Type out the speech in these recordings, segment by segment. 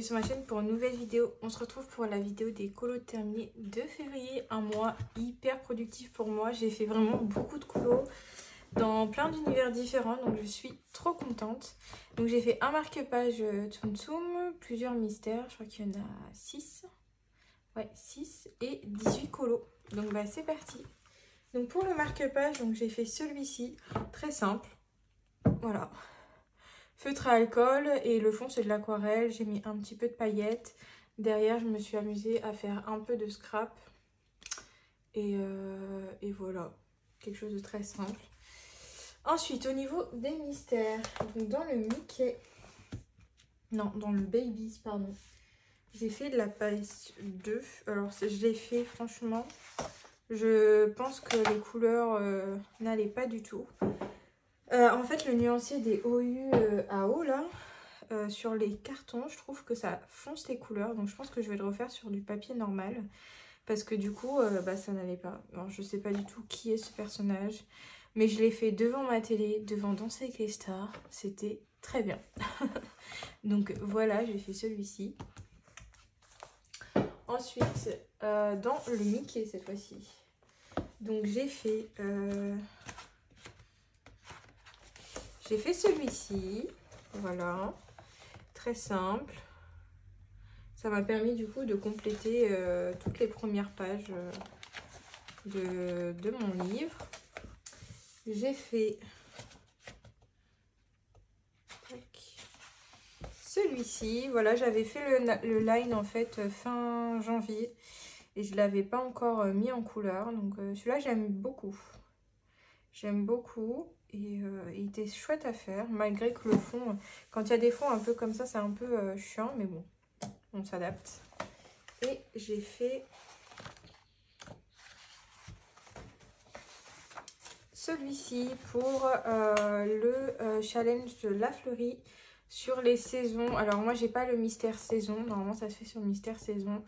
bienvenue sur ma chaîne pour une nouvelle vidéo. On se retrouve pour la vidéo des colos terminés de février. Un mois hyper productif pour moi. J'ai fait vraiment beaucoup de colos dans plein d'univers différents, donc je suis trop contente. Donc j'ai fait un marque-page Tsum Tsum, plusieurs mystères, je crois qu'il y en a 6. Ouais, 6 et 18 colos. Donc bah c'est parti. Donc pour le marque-page, donc j'ai fait celui-ci, très simple. Voilà. Feutre à alcool et le fond c'est de l'aquarelle. J'ai mis un petit peu de paillettes. Derrière je me suis amusée à faire un peu de scrap. Et voilà, quelque chose de très simple. Ensuite au niveau des mystères, donc dans le Mickey, non dans le Babies pardon, j'ai fait de la paille 2. Alors je l'ai fait franchement, je pense que les couleurs n'allaient pas du tout. En fait, le nuancier des OU AO là, sur les cartons, je trouve que ça fonce les couleurs. Donc je pense que je vais le refaire sur du papier normal. Parce que du coup, bah, ça n'allait pas. Alors je sais pas du tout qui est ce personnage. Mais je l'ai fait devant ma télé, devant Danser avec les stars. C'était très bien. Donc voilà, j'ai fait celui-ci. Ensuite, dans le Mickey cette fois-ci. Donc j'ai fait... J'ai fait celui-ci, voilà, très simple. Ça m'a permis du coup de compléter toutes les premières pages de mon livre. J'ai fait celui-ci, voilà, j'avais fait le line en fait fin janvier et je ne l'avais pas encore mis en couleur. Donc celui-là j'aime beaucoup. J'aime beaucoup. Et il était chouette à faire, malgré que le fond, quand il y a des fonds un peu comme ça, c'est un peu chiant, mais bon, on s'adapte. Et j'ai fait celui-ci pour le challenge de La Fleurie sur les saisons. Alors moi, j'ai pas le mystère saison, normalement ça se fait sur le mystère saison.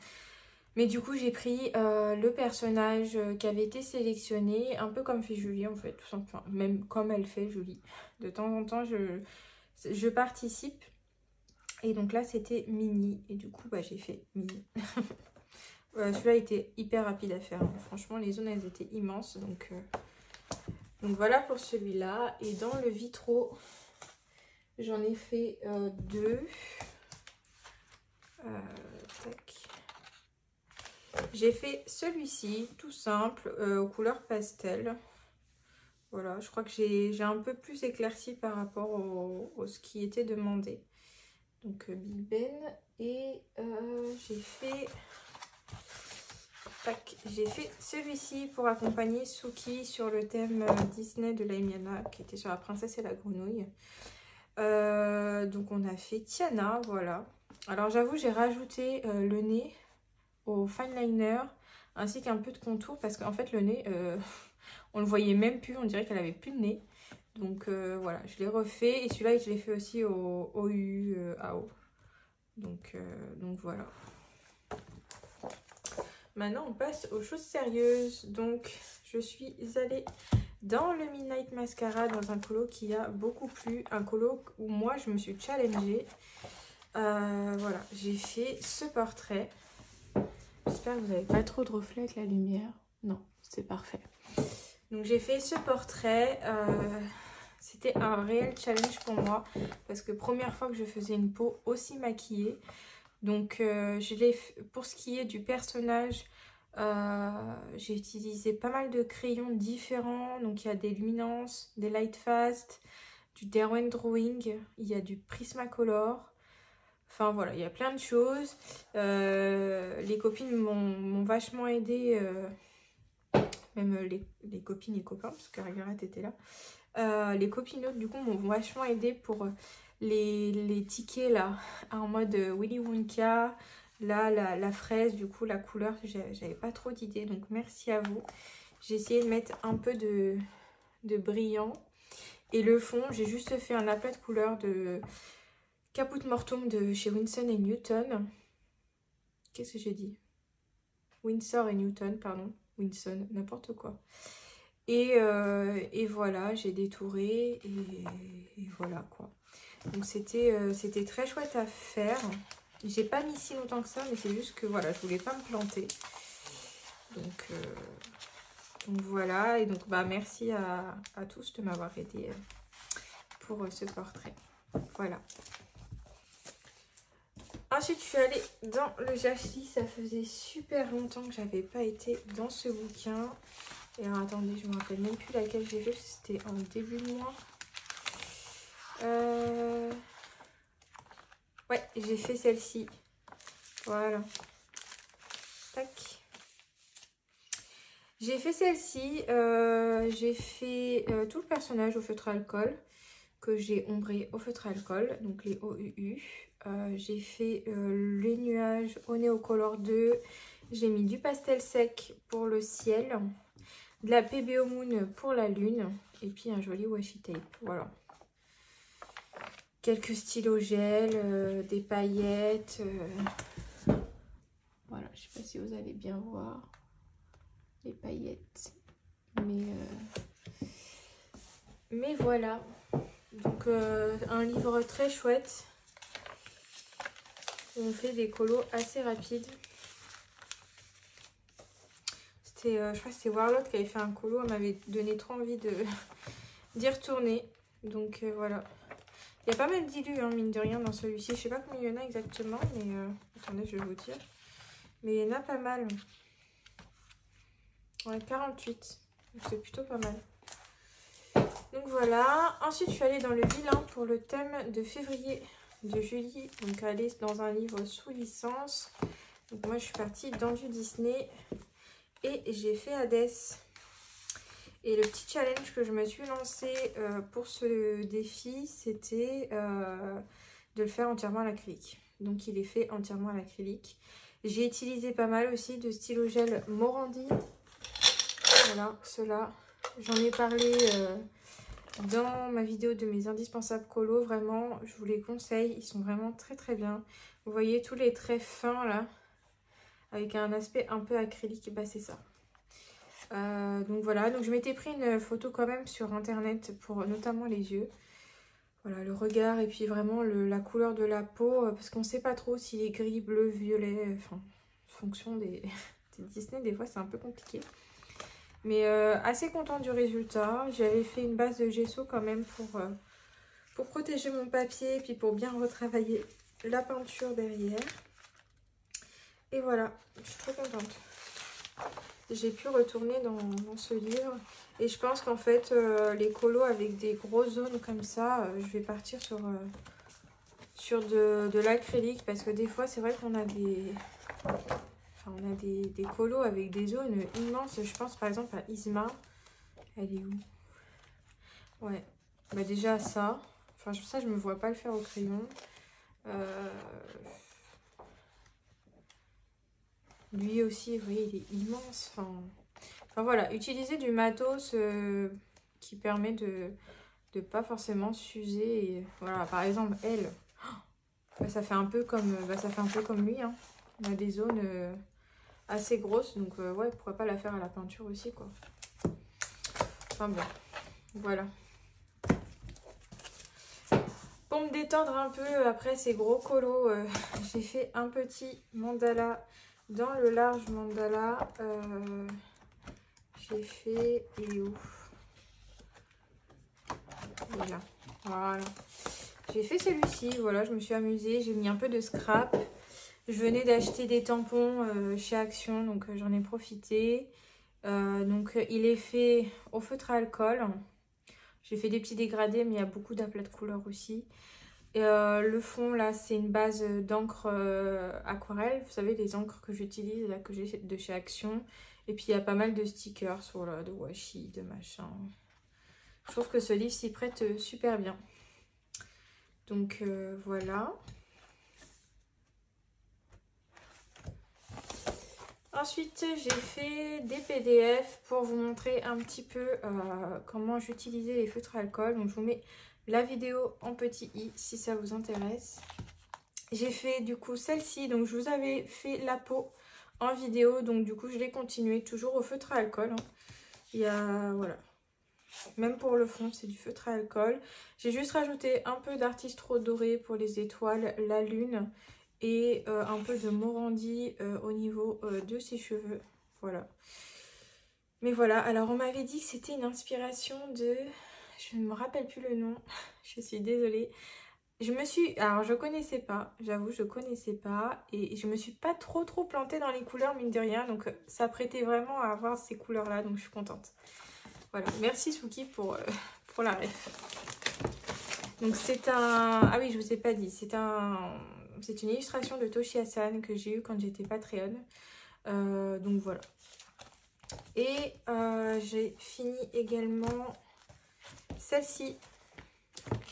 Mais du coup, j'ai pris le personnage qui avait été sélectionné, un peu comme fait Julie en fait, tout simplement. Même comme elle fait Julie. De temps en temps, je participe. Et donc là, c'était Mini. Et du coup, bah, j'ai fait Mini. Celui-là était hyper rapide à faire. Franchement, les zones, elles étaient immenses. Donc voilà pour celui-là. Et dans le Vitro, j'en ai fait 2. Tac. J'ai fait celui-ci, tout simple, aux couleurs pastel. Voilà, je crois que j'ai un peu plus éclairci par rapport au ce qui était demandé. Donc Big Ben. Et j'ai fait celui-ci pour accompagner Suki sur le thème Disney de Laimiana, qui était sur la princesse et la grenouille. Donc on a fait Tiana, voilà. Alors j'avoue, j'ai rajouté le nez au fine liner ainsi qu'un peu de contour parce qu'en fait le nez on le voyait même plus, on dirait qu'elle avait plus de nez. Donc voilà, je l'ai refait et celui-là je l'ai fait aussi au OU AO. Donc voilà. Maintenant on passe aux choses sérieuses. Donc je suis allée dans le Midnight Mascara dans un colo qui a beaucoup plu, un colo où moi je me suis challengée. Voilà, j'ai fait ce portrait. J'espère que vous n'avez pas trop de reflets avec la lumière. Non, c'est parfait. Donc j'ai fait ce portrait. C'était un réel challenge pour moi. Parce que première fois que je faisais une peau aussi maquillée. Donc pour ce qui est du personnage, j'ai utilisé pas mal de crayons différents. Donc il y a des luminances, des light fast, du Derwent Drawing, il y a du Prismacolor. Enfin voilà, il y a plein de choses. Les copines m'ont vachement aidé, même les copines et copains, parce que Margaret était là. Les copinotes du coup m'ont vachement aidé pour les tickets là, en mode Willy Wonka. Là, la fraise, du coup la couleur, j'avais pas trop d'idées, donc merci à vous. J'ai essayé de mettre un peu de brillant. Et le fond, j'ai juste fait un aplat de couleur de Caput Mortuum de chez Winsor et Newton. Qu'est-ce que j'ai dit? Winsor et Newton, pardon. Winsor, n'importe quoi. Et voilà, j'ai détouré et voilà quoi. Donc c'était très chouette à faire. J'ai pas mis si longtemps que ça, mais c'est juste que voilà, je voulais pas me planter. Donc voilà, et donc bah merci à tous de m'avoir aidé pour ce portrait. Voilà. Ensuite, je suis allée dans le Jashly. Ça faisait super longtemps que j'avais pas été dans ce bouquin. Et alors, attendez, je me rappelle même plus laquelle j'ai lu. C'était en début de mois. Ouais, j'ai fait celle-ci. Voilà. Tac. J'ai fait celle-ci. J'ai fait tout le personnage au feutre à alcool que j'ai ombré au feutre à alcool, donc les OUU. J'ai fait les nuages au Neocolor 2. J'ai mis du pastel sec pour le ciel, de la PBO Moon pour la lune, et puis un joli washi tape. Voilà. Quelques stylos gel, des paillettes. Voilà, je sais pas si vous allez bien voir les paillettes. Mais voilà. Donc un livre très chouette. On fait des colos assez rapides. C'était, je crois que c'était Warlock qui avait fait un colo. Elle m'avait donné trop envie d'y retourner. Donc voilà. Il y a pas mal d'illus, hein, mine de rien, dans celui-ci. Je sais pas combien il y en a exactement, mais attendez, je vais vous dire. Mais il y en a pas mal. Ouais, 48. Donc c'est plutôt pas mal. Donc voilà. Ensuite, je suis allée dans le vilain pour le thème de février de Julie. Donc aller dans un livre sous licence. Donc moi, je suis partie dans du Disney. Et j'ai fait Hades. Et le petit challenge que je me suis lancé pour ce défi, c'était de le faire entièrement à l'acrylique. Donc il est fait entièrement à l'acrylique. J'ai utilisé pas mal aussi de stylo gel Morandi. Voilà, ceux-là. J'en ai parlé dans ma vidéo de mes indispensables colos. Vraiment, je vous les conseille. Ils sont vraiment très très bien. Vous voyez tous les traits fins là, avec un aspect un peu acrylique. Bah c'est ça. Donc voilà, donc je m'étais pris une photo quand même sur internet pour notamment les yeux. Voilà, le regard et puis vraiment la couleur de la peau, parce qu'on ne sait pas trop s'il est gris, bleu, violet, enfin, en fonction des Disney, des fois c'est un peu compliqué. Mais assez contente du résultat. J'avais fait une base de gesso quand même pour protéger mon papier et puis pour bien retravailler la peinture derrière. Et voilà, je suis trop contente. J'ai pu retourner dans ce livre et je pense qu'en fait les colos avec des grosses zones comme ça, je vais partir sur de l'acrylique parce que des fois c'est vrai qu'on a des colos avec des zones immenses. Je pense par exemple à Isma. Elle est où? Ouais, bah déjà ça. Enfin ça je me vois pas le faire au crayon. Lui aussi, vous voyez, il est immense. Enfin voilà, utiliser du matos qui permet de pas forcément s'user. Et voilà, par exemple, elle, bah, ça fait un peu comme lui. Hein. On a des zones assez grosses, donc ouais, pourquoi pas la faire à la peinture aussi, quoi. Enfin bon, voilà. Pour me détendre un peu après ces gros colos, j'ai fait un petit mandala. Dans le large mandala, j'ai fait... Il est où? Voilà. Voilà. J'ai fait celui-ci, voilà, je me suis amusée. J'ai mis un peu de scrap. Je venais d'acheter des tampons chez Action, donc j'en ai profité. Donc il est fait au feutre à alcool. J'ai fait des petits dégradés, mais il y a beaucoup d'aplats de couleurs aussi. Et le fond là c'est une base d'encre aquarelle, vous savez les encres que j'utilise là que j'ai de chez Action. Et puis il y a pas mal de stickers voilà, de washi, de machin. Je trouve que ce livre s'y prête super bien. Donc voilà. Ensuite j'ai fait des PDF pour vous montrer un petit peu comment j'utilisais les feutres à alcool. Donc je vous mets la vidéo en petit i si ça vous intéresse. J'ai fait du coup celle-ci, donc je vous avais fait la peau en vidéo, donc du coup je l'ai continué toujours au feutre à alcool. Hein. Il y a, voilà, même pour le fond c'est du feutre à alcool. J'ai juste rajouté un peu d'artiste trop doré pour les étoiles, la lune et un peu de Morandi au niveau de ses cheveux. Voilà. Mais voilà, alors on m'avait dit que c'était une inspiration de... Je ne me rappelle plus le nom, je suis désolée. Alors je connaissais pas, j'avoue je connaissais pas. Et je me suis pas trop plantée dans les couleurs mine de rien. Donc ça prêtait vraiment à avoir ces couleurs là, donc je suis contente. Voilà, merci Suki pour la ref. Donc c'est un... Ah oui, je vous ai pas dit, c'est une illustration de Toshi Hassan que j'ai eu quand j'étais Patreon. Donc voilà. Et j'ai fini également celle-ci,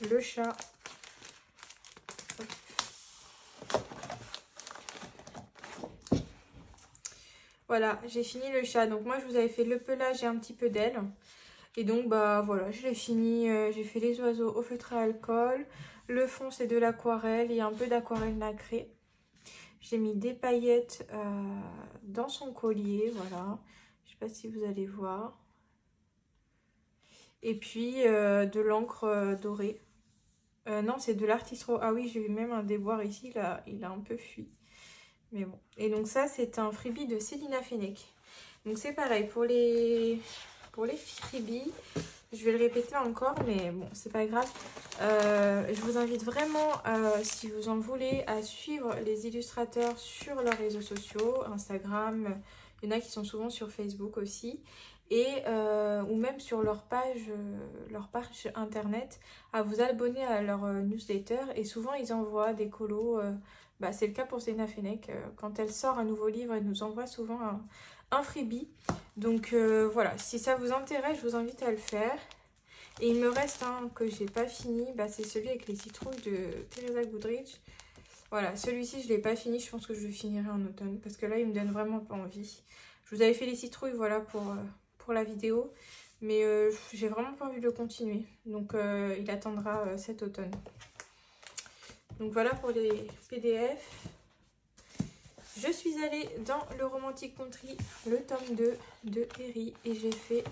le chat. Voilà, j'ai fini le chat. Donc moi je vous avais fait le pelage et un petit peu d'aile. Et donc bah voilà, je l'ai fini. J'ai fait les oiseaux au feutre à alcool. Le fond c'est de l'aquarelle et un peu d'aquarelle nacrée. J'ai mis des paillettes dans son collier, voilà. Je sais pas si vous allez voir. Et puis de l'encre dorée. Non, c'est de l'artistro. Ah oui, j'ai eu même un déboire ici, là, il a un peu fui. Mais bon. Et donc ça, c'est un freebie de Célina Fennec. Donc c'est pareil, pour les freebies, je vais le répéter encore, mais bon, c'est pas grave. Je vous invite vraiment, si vous en voulez, à suivre les illustrateurs sur leurs réseaux sociaux, Instagram. Il y en a qui sont souvent sur Facebook aussi. Et, ou même sur leur page internet, à vous abonner à leur newsletter. Et souvent, ils envoient des colos. C'est le cas pour Célina Fennec. Quand elle sort un nouveau livre, elle nous envoie souvent un freebie. Donc voilà, si ça vous intéresse, je vous invite à le faire. Et il me reste un que j'ai pas fini, c'est celui avec les citrouilles de Teresa Goodrich. Voilà, celui-ci je l'ai pas fini, je pense que je le finirai en automne parce que là il me donne vraiment pas envie. Je vous avais fait les citrouilles, voilà, pour la vidéo, mais j'ai vraiment pas envie de le continuer. Donc il attendra cet automne. Donc voilà pour les PDF. Je suis allée dans le Romantic Country, le tome 2 de Terry, et j'ai fait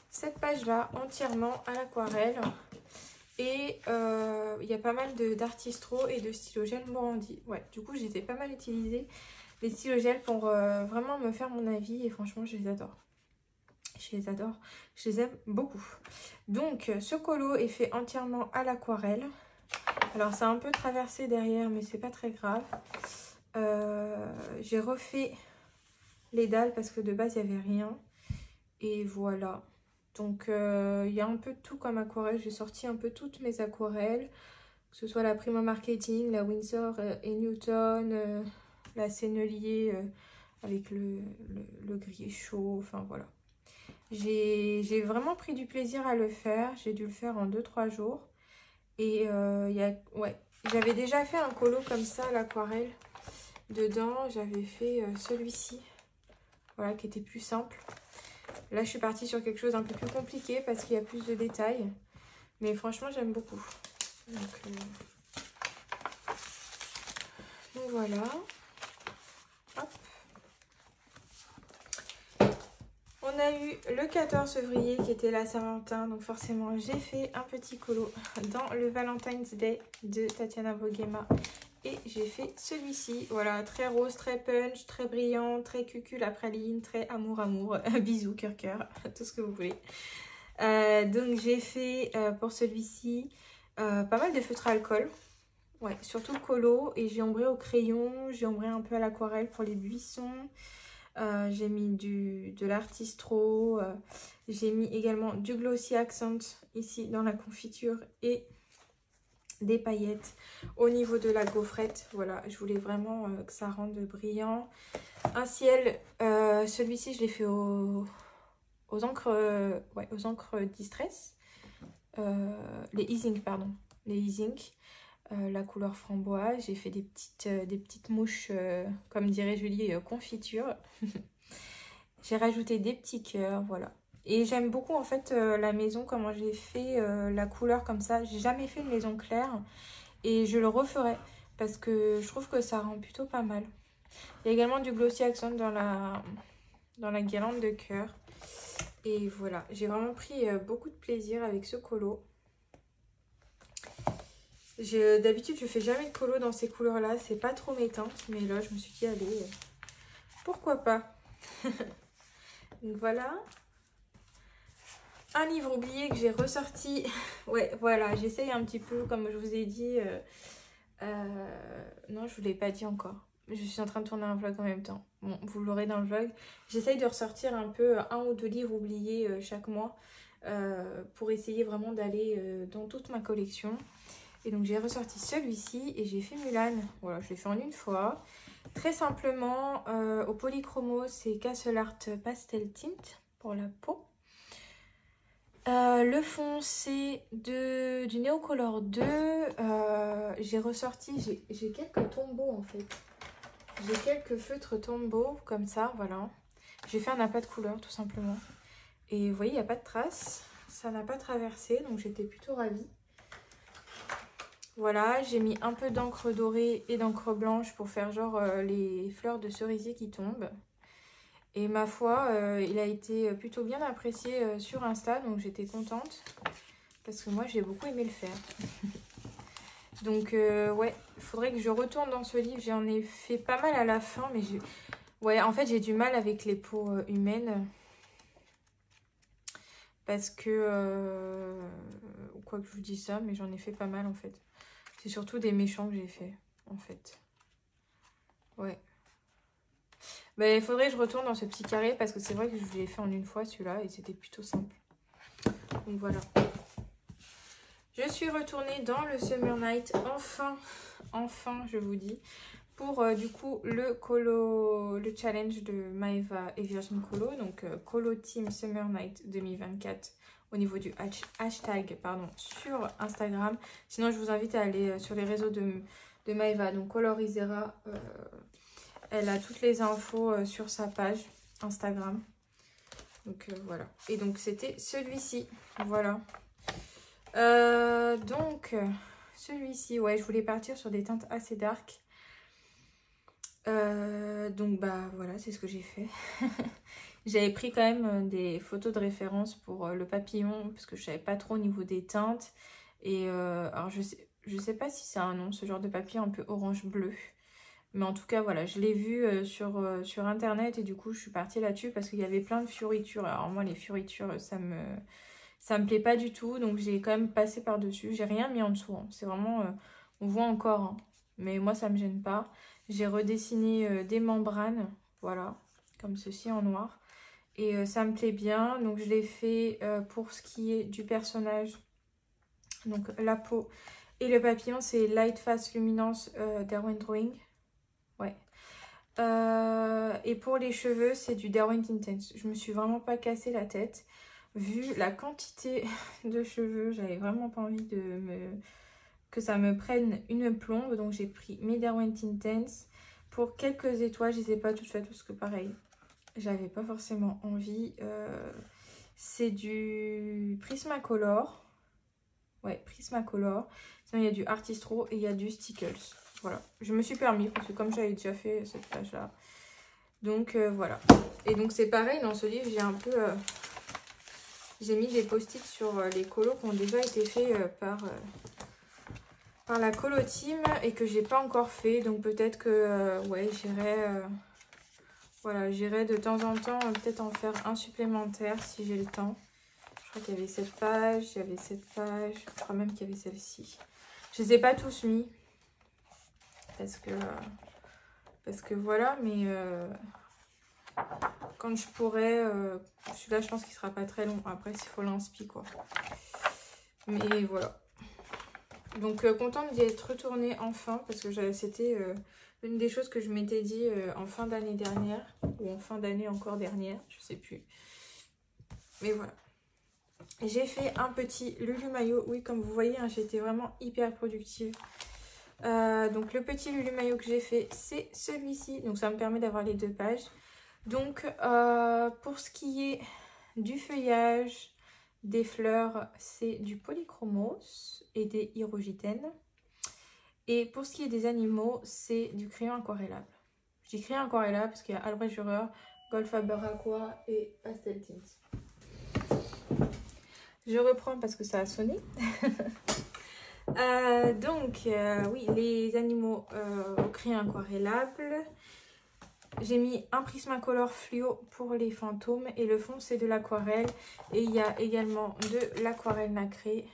cette page-là entièrement à l'aquarelle. Et il y a pas mal d'artistro et de stylogel Morandi. Ouais, du coup, j'ai pas mal utilisé les stylogels pour vraiment me faire mon avis. Et franchement, je les adore. Je les adore. Je les aime beaucoup. Donc, ce colo est fait entièrement à l'aquarelle. Alors, c'est un peu traversé derrière, mais c'est pas très grave. J'ai refait les dalles parce que de base, il n'y avait rien. Et voilà. Donc, il y a un peu de tout comme aquarelle. J'ai sorti un peu toutes mes aquarelles. Que ce soit la Prima Marketing, la Winsor et Newton, la Sennelier avec le gris chaud. Enfin, voilà. J'ai vraiment pris du plaisir à le faire. J'ai dû le faire en 2-3 jours. Et j'avais déjà fait un colo comme ça à l'aquarelle. Dedans, j'avais fait celui-ci. Voilà, qui était plus simple. Là, je suis partie sur quelque chose un peu plus compliqué parce qu'il y a plus de détails. Mais franchement, j'aime beaucoup. Donc voilà. Hop. On a eu le 14 février qui était la Saint-Valentin. Donc forcément, j'ai fait un petit colo dans le Valentine's Day de Tatiana Voguema. Et j'ai fait celui-ci. Voilà, très rose, très punch, très brillant, très cucul à praline, très amour. Bisous, cœur, tout ce que vous voulez. Donc j'ai fait pour celui-ci pas mal de feutres à alcool. Ouais, surtout le colo. Et j'ai ombré au crayon, j'ai ombré un peu à l'aquarelle pour les buissons. J'ai mis de l'artistro. J'ai mis également du glossy accent ici dans la confiture et des paillettes au niveau de la gaufrette. Voilà, je voulais vraiment que ça rende brillant. Un ciel, celui-ci je l'ai fait aux encres Distress. Les Easing, pardon. Les Easing. La couleur framboise. J'ai fait des petites mouches, comme dirait Julie, confiture. J'ai rajouté des petits cœurs, voilà. Et j'aime beaucoup en fait la maison, comment j'ai fait la couleur comme ça. J'ai jamais fait une maison claire et je le referai parce que je trouve que ça rend plutôt pas mal. Il y a également du glossy accent dans la guirlande de cœur. Et voilà, j'ai vraiment pris beaucoup de plaisir avec ce colo. D'habitude, je fais jamais de colo dans ces couleurs-là. C'est pas trop mes teintes. Mais là, je me suis dit, allez, pourquoi pas. Donc voilà. Un livre oublié que j'ai ressorti. Ouais, voilà, j'essaye un petit peu, comme je vous ai dit. Non, je vous l'ai pas dit encore. Je suis en train de tourner un vlog en même temps. Bon, vous l'aurez dans le vlog. J'essaye de ressortir un peu 1 ou 2 livres oubliés chaque mois. Pour essayer vraiment d'aller dans toute ma collection. Et donc j'ai ressorti celui-ci et j'ai fait Mulan. Voilà, je l'ai fait en une fois. Très simplement, au polychromo, c'est Castle Art Pastel Tint pour la peau. Le fond, c'est du Neocolor 2. J'ai ressorti, j'ai quelques tombeaux en fait. J'ai quelques feutres tombeaux comme ça, voilà. J'ai fait un appât de couleur tout simplement. Et vous voyez, il n'y a pas de traces. Ça n'a pas traversé, donc j'étais plutôt ravie. Voilà, j'ai mis un peu d'encre dorée et d'encre blanche pour faire genre les fleurs de cerisier qui tombent. Et ma foi, il a été plutôt bien apprécié sur Insta, donc j'étais contente. Parce que moi, j'ai beaucoup aimé le faire. Donc, ouais, il faudrait que je retourne dans ce livre. J'en ai fait pas mal à la fin, mais ouais, en fait, j'ai du mal avec les peaux humaines. Parce que... quoi que je vous dise ça, mais j'en ai fait pas mal, en fait. C'est surtout des méchants que j'ai fait, en fait. Ouais. Ben, il faudrait que je retourne dans ce petit carré parce que c'est vrai que je l'ai fait en une fois celui-là et c'était plutôt simple. Donc voilà. Je suis retournée dans le Summer Night, enfin je vous dis, pour du coup le challenge de Maeva et Virgin Colo, donc Colo Team Summer Night 2024 au niveau du hashtag sur Instagram. Sinon je vous invite à aller sur les réseaux de Maeva, donc Colorisera. Elle a toutes les infos sur sa page Instagram. Donc voilà. Et donc c'était celui-ci. Voilà. Donc celui-ci, ouais, je voulais partir sur des teintes assez dark. Donc bah voilà, c'est ce que j'ai fait. J'avais pris quand même des photos de référence pour le papillon parce que je savais pas trop au niveau des teintes. Et alors je sais pas si c'est un nom, ce genre de papier un peu orange bleu. Mais en tout cas, voilà, je l'ai vu sur Internet et du coup, je suis partie là-dessus parce qu'il y avait plein de fioritures. Alors moi, les fioritures, ça me plaît pas du tout. Donc, j'ai quand même passé par-dessus. J'ai rien mis en dessous. Hein. C'est vraiment... on voit encore. Hein. Mais moi, ça me gêne pas. J'ai redessiné des membranes. Voilà, comme ceci en noir. Et ça me plaît bien. Donc, je l'ai fait pour ce qui est du personnage. Donc, la peau et le papillon, c'est Light Fast Luminance Derwent Drawing. Ouais. Et pour les cheveux, c'est du Derwent Intense. Je me suis vraiment pas cassé la tête. Vu la quantité de cheveux, j'avais vraiment pas envie que ça me prenne une plombe. Donc j'ai pris mes Derwent Intense. Pour quelques étoiles, je les ai pas toutes faites parce que pareil, j'avais pas forcément envie. C'est du Prismacolor. Ouais, Prismacolor. Sinon, il y a du Artistro et il y a du Stickles. Voilà, je me suis permis parce que comme j'avais déjà fait cette page là. Donc voilà. Et donc c'est pareil dans ce livre, j'ai un peu... j'ai mis des post-it sur les colos qui ont déjà été faits par la colo team et que j'ai pas encore fait. Donc peut-être que ouais, j'irai voilà, j'irai de temps en temps peut-être en faire un supplémentaire si j'ai le temps. Je crois qu'il y avait cette page, il y avait cette page, je crois même qu'il y avait celle-ci. Je les ai pas tous mis. Parce que voilà, mais quand je pourrai, celui-là je pense qu'il sera pas très long. Après s'il faut l'inspi quoi. Mais voilà. Donc contente d'y être retournée enfin parce que c'était une des choses que je m'étais dit en fin d'année dernière ou en fin d'année encore dernière, je sais plus. Mais voilà. J'ai fait un petit Lulu Maillot. Oui, comme vous voyez, hein, j'ai été vraiment hyper productive. Donc le petit Lulu Maillot que j'ai fait, c'est celui-ci. Donc ça me permet d'avoir les 2 pages. Donc pour ce qui est du feuillage, des fleurs, c'est du polychromos et des hirogitènes. Et pour ce qui est des animaux, c'est du crayon aquarellable. Je dis crayon aquarellable parce qu'il y a Albrecht Dürer, Goldfaber Aqua et Pastel Tint. Je reprends parce que ça a sonné. Oui, les animaux au crayon aquarellable. J'ai mis un Prismacolor fluo pour les fantômes et le fond c'est de l'aquarelle. Et il y a également de l'aquarelle nacrée.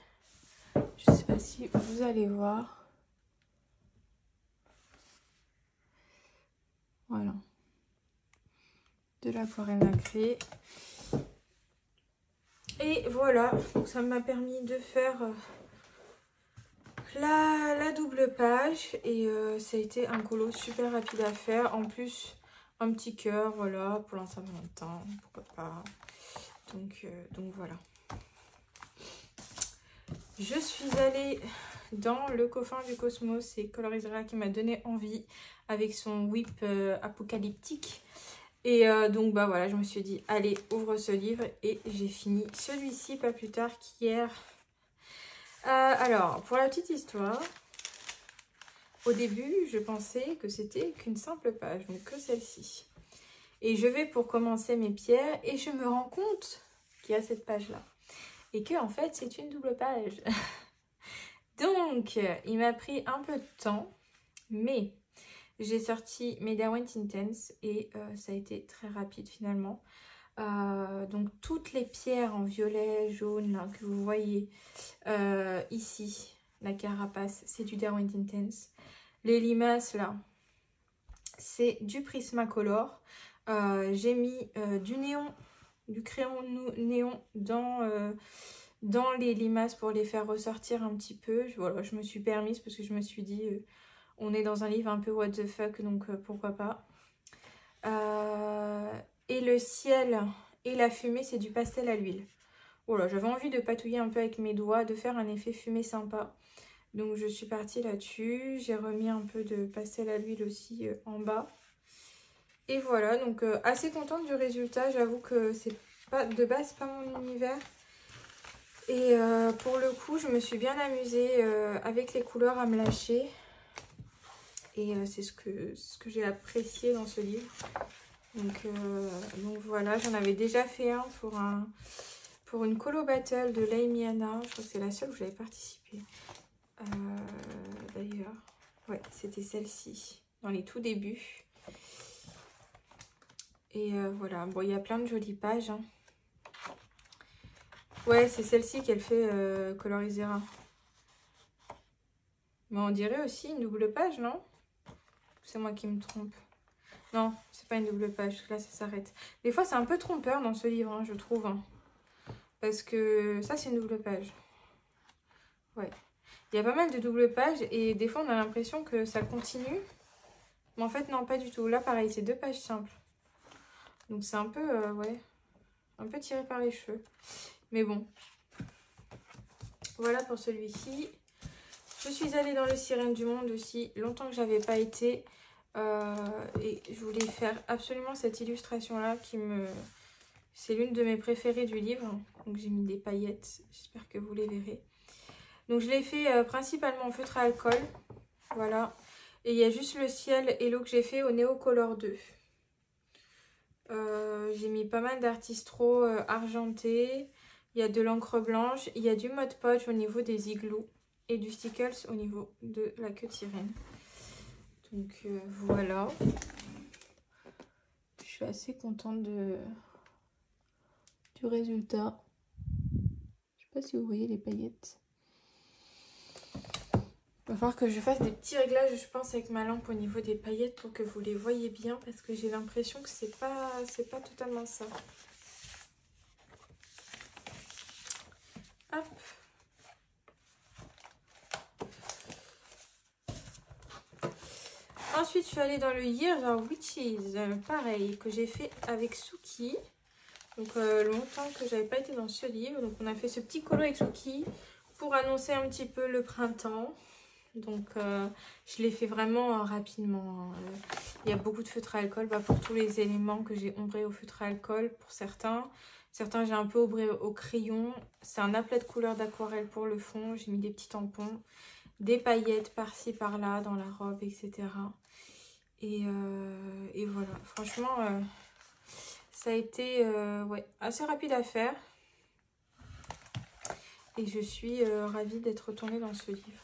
Je ne sais pas si vous allez voir. Voilà. De l'aquarelle nacrée. Et voilà, donc ça m'a permis de faire la double page. Et ça a été un colo super rapide à faire. En plus, un petit cœur, voilà, pour la Saint-Valentin, pourquoi pas. Donc voilà. Je suis allée dans le coffin du Cosmos, c'est Colorisera qui m'a donné envie avec son whip apocalyptique. Et donc bah voilà, je me suis dit allez, ouvre ce livre et j'ai fini celui-ci pas plus tard qu'hier. Alors, pour la petite histoire, au début je pensais que c'était qu'une simple page, donc que celle-ci. Et je vais pour commencer mes pierres et je me rends compte qu'il y a cette page-là. Et que en fait c'est une double page. Donc il m'a pris un peu de temps, mais j'ai sorti mes Derwent Intense et ça a été très rapide finalement. Donc toutes les pierres en violet, jaune là, que vous voyez ici, la carapace, c'est du Derwent Intense. Les limaces là, c'est du Prismacolor. J'ai mis du néon, du crayon néon dans les limaces pour les faire ressortir un petit peu. Voilà, je me suis permise parce que je me suis dit, on est dans un livre un peu what the fuck, donc pourquoi pas. Et le ciel et la fumée, c'est du pastel à l'huile. Voilà, j'avais envie de patouiller un peu avec mes doigts, de faire un effet fumée sympa. Donc je suis partie là-dessus. J'ai remis un peu de pastel à l'huile aussi en bas. Et voilà, donc assez contente du résultat. J'avoue que c'est pas de base pas mon univers. Et pour le coup, je me suis bien amusée avec les couleurs à me lâcher. Et c'est ce que j'ai apprécié dans ce livre. Donc voilà, j'en avais déjà fait un pour une colo battle de Laimiana. Je crois que c'est la seule où j'avais participé. D'ailleurs, ouais, c'était celle-ci, dans les tout débuts. Et voilà, bon, il y a plein de jolies pages. Hein. Ouais, c'est celle-ci qu'elle fait Colorisera. Mais on dirait aussi une double page, non? C'est moi qui me trompe. Non, c'est pas une double page, là ça s'arrête. Des fois c'est un peu trompeur dans ce livre, hein, je trouve. Hein. Parce que ça c'est une double page. Ouais. Il y a pas mal de double pages et des fois on a l'impression que ça continue. Mais en fait non, pas du tout. Là pareil, c'est 2 pages simples. Donc c'est un peu, ouais, un peu tiré par les cheveux. Mais bon. Voilà pour celui-ci. Je suis allée dans le Sirène du Monde aussi. Longtemps que j'avais pas été. Et je voulais faire absolument cette illustration-là qui me... C'est l'une de mes préférées du livre. Donc j'ai mis des paillettes. J'espère que vous les verrez. Donc je l'ai fait principalement en feutre à alcool. Voilà. Et il y a juste le ciel et l'eau que j'ai fait au Neocolor 2. J'ai mis pas mal d'artistro argentés. Il y a de l'encre blanche. Il y a du Mod Podge au niveau des igloos. Et du Stickles au niveau de la queue de sirène. Donc voilà. Je suis assez contente du résultat. Je sais pas si vous voyez les paillettes. Il va falloir que je fasse des petits réglages, je pense, avec ma lampe au niveau des paillettes pour que vous les voyez bien. Parce que j'ai l'impression que c'est pas totalement ça. Hop. Ensuite, je suis allée dans le Years of Witches, pareil, que j'ai fait avec Suki. Donc, longtemps que j'avais pas été dans ce livre. Donc, on a fait ce petit colo avec Suki pour annoncer un petit peu le printemps. Donc, je l'ai fait vraiment rapidement. Il y a beaucoup de feutre à alcool pour tous les éléments que j'ai ombrés au feutre à alcool pour certains. Certains, j'ai un peu ombré au crayon. C'est un aplat de couleur d'aquarelle pour le fond. J'ai mis des petits tampons, des paillettes par-ci, par-là dans la robe, etc. Et voilà. Franchement, ça a été ouais, assez rapide à faire. Et je suis ravie d'être retournée dans ce livre.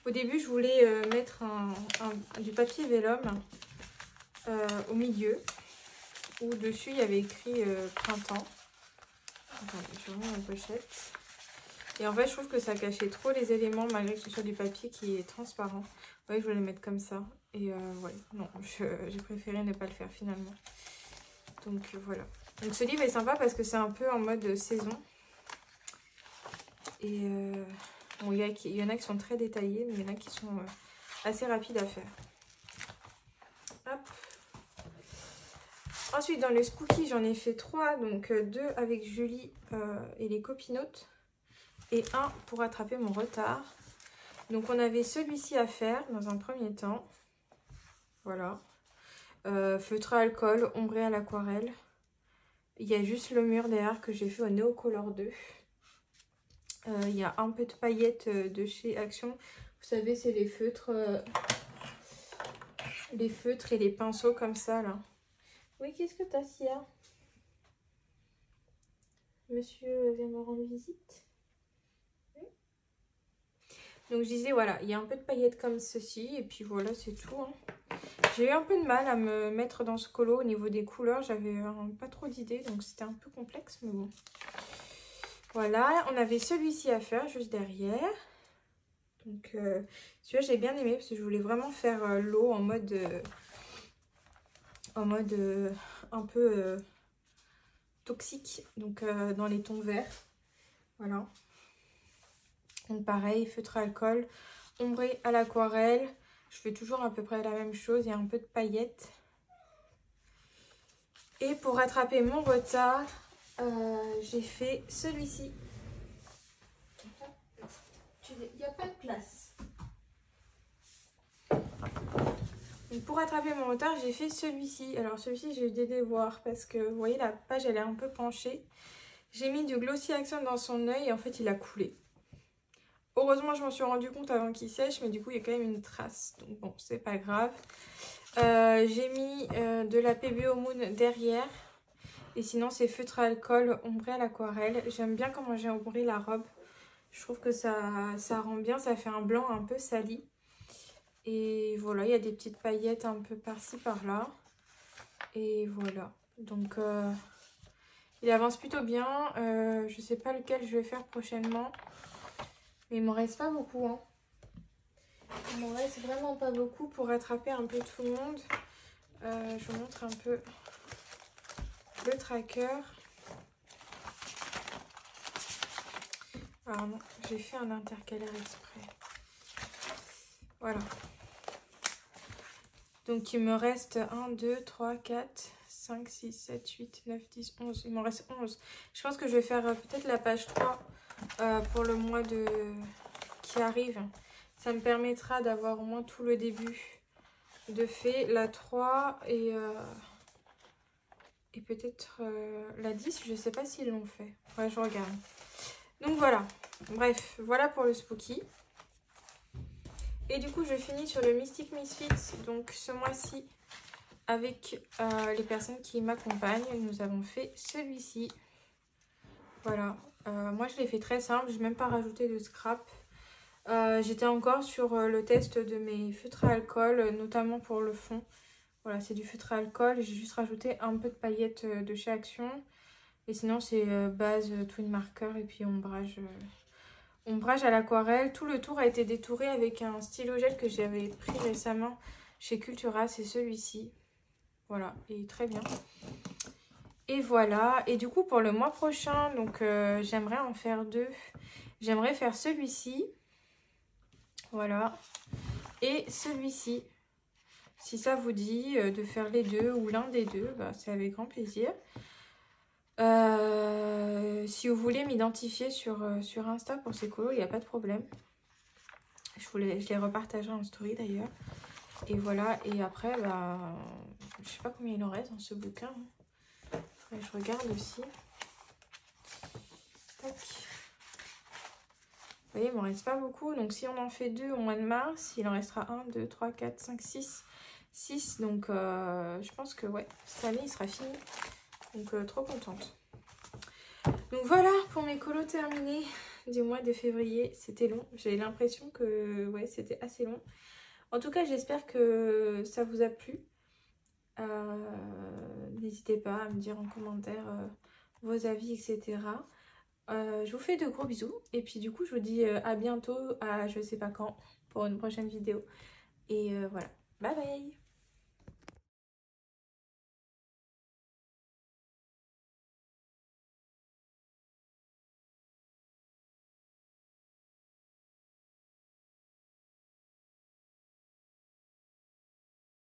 Au début, je voulais mettre du papier vélum au milieu, où dessus il y avait écrit printemps. Attendez, je remets la pochette. Et en fait, je trouve que ça cachait trop les éléments, malgré que ce soit du papier qui est transparent. Ouais, je voulais mettre comme ça. Et ouais, non, j'ai préféré ne pas le faire finalement. Donc voilà. Donc ce livre est sympa parce que c'est un peu en mode saison. Et bon, il y en a qui sont très détaillés, mais il y en a qui sont assez rapides à faire. Hop. Ensuite, dans le Spooky, j'en ai fait 3. Donc 2 avec Julie et les copinotes. Et 1 pour rattraper mon retard. Donc on avait celui-ci à faire dans un premier temps. Voilà. Feutre à alcool, ombré à l'aquarelle. Il y a juste le mur derrière que j'ai fait au Neocolor 2. Il y a un peu de paillettes de chez Action. Vous savez, c'est les feutres et les pinceaux comme ça, là. Oui, qu'est-ce que t'as, Sia? Monsieur vient me rendre visite. Oui. Donc, je disais, voilà, il y a un peu de paillettes comme ceci. Et puis, voilà, c'est tout. Hein. J'ai eu un peu de mal à me mettre dans ce colo au niveau des couleurs. J'avais pas trop d'idées, donc c'était un peu complexe, mais bon. Voilà, on avait celui-ci à faire juste derrière. Donc celui-là j'ai bien aimé parce que je voulais vraiment faire l'eau en mode un peu toxique. Donc dans les tons verts. Voilà. Donc pareil, feutre à alcool, ombré à l'aquarelle. Je fais toujours à peu près la même chose. Il y a un peu de paillettes. Et pour rattraper mon retard, j'ai fait celui-ci. Il n'y a pas de place. Donc pour rattraper mon retard, j'ai fait celui-ci. Alors celui-ci, j'ai eu des devoirs parce que vous voyez, la page, elle est un peu penchée. J'ai mis du Glossy Action dans son œil et en fait, il a coulé. Heureusement, je m'en suis rendu compte avant qu'il sèche, mais du coup, il y a quand même une trace. Donc bon, c'est pas grave. J'ai mis de la PBO Moon derrière. Et sinon, c'est feutre à alcool, ombré à l'aquarelle. J'aime bien comment j'ai ombré la robe. Je trouve que ça rend bien, ça fait un blanc un peu sali. Et voilà, il y a des petites paillettes un peu par-ci, par-là. Et voilà. Donc, il avance plutôt bien. Je sais pas lequel je vais faire prochainement. Mais il m'en reste pas beaucoup. Hein. Il m'en reste vraiment pas beaucoup pour rattraper un peu tout le monde. Je vous montre un peu le tracker. Alors non, j'ai fait un intercalaire exprès. Voilà. Donc il me reste 1, 2, 3, 4, 5, 6, 7, 8, 9, 10, 11. Il m'en reste 11. Je pense que je vais faire peut-être la page 3 pour le mois qui arrive. Ça me permettra d'avoir au moins tout le début de fait. La 3 et peut-être la 10. Je ne sais pas s'ils l'ont fait. Ouais, je regarde. Donc voilà. Bref, voilà pour le Spooky. Et du coup, je finis sur le Mystic Misfits, donc ce mois-ci, avec les personnes qui m'accompagnent. Nous avons fait celui-ci. Voilà. Moi, je l'ai fait très simple. Je n'ai même pas rajouté de scrap. J'étais encore sur le test de mes feutres à alcool, notamment pour le fond. Voilà, c'est du feutre à alcool. J'ai juste rajouté un peu de paillettes de chez Action. Et sinon, c'est base Twin Marker et puis ombrage... ombrage à l'aquarelle. Tout le tour a été détouré avec un stylo gel que j'avais pris récemment chez Cultura. C'est celui-ci. Voilà, il est très bien. Et voilà. Et du coup, pour le mois prochain, donc j'aimerais en faire 2. J'aimerais faire celui-ci. Voilà. Et celui-ci. Si ça vous dit de faire les deux ou l'un des deux, bah, c'est avec grand plaisir. Si vous voulez m'identifier sur Insta pour ces colos, il n'y a pas de problème. Je les repartagerai en story d'ailleurs. Et voilà, et après, bah, je sais pas combien il en reste dans ce bouquin. Je regarde aussi. Tac. Vous voyez, il m'en reste pas beaucoup. Donc si on en fait 2 au mois de mars, il en restera 1, 2, 3, 4, 5, 6. 6. Donc je pense que ouais, cette année il sera fini. Donc trop contente. Donc voilà pour mes colos terminés du mois de février. C'était long, j'ai l'impression que ouais, c'était assez long. En tout cas, j'espère que ça vous a plu. N'hésitez pas à me dire en commentaire vos avis, etc. Je vous fais de gros bisous. Et puis du coup, je vous dis à bientôt, à je sais pas quand, pour une prochaine vidéo. Et voilà, bye bye!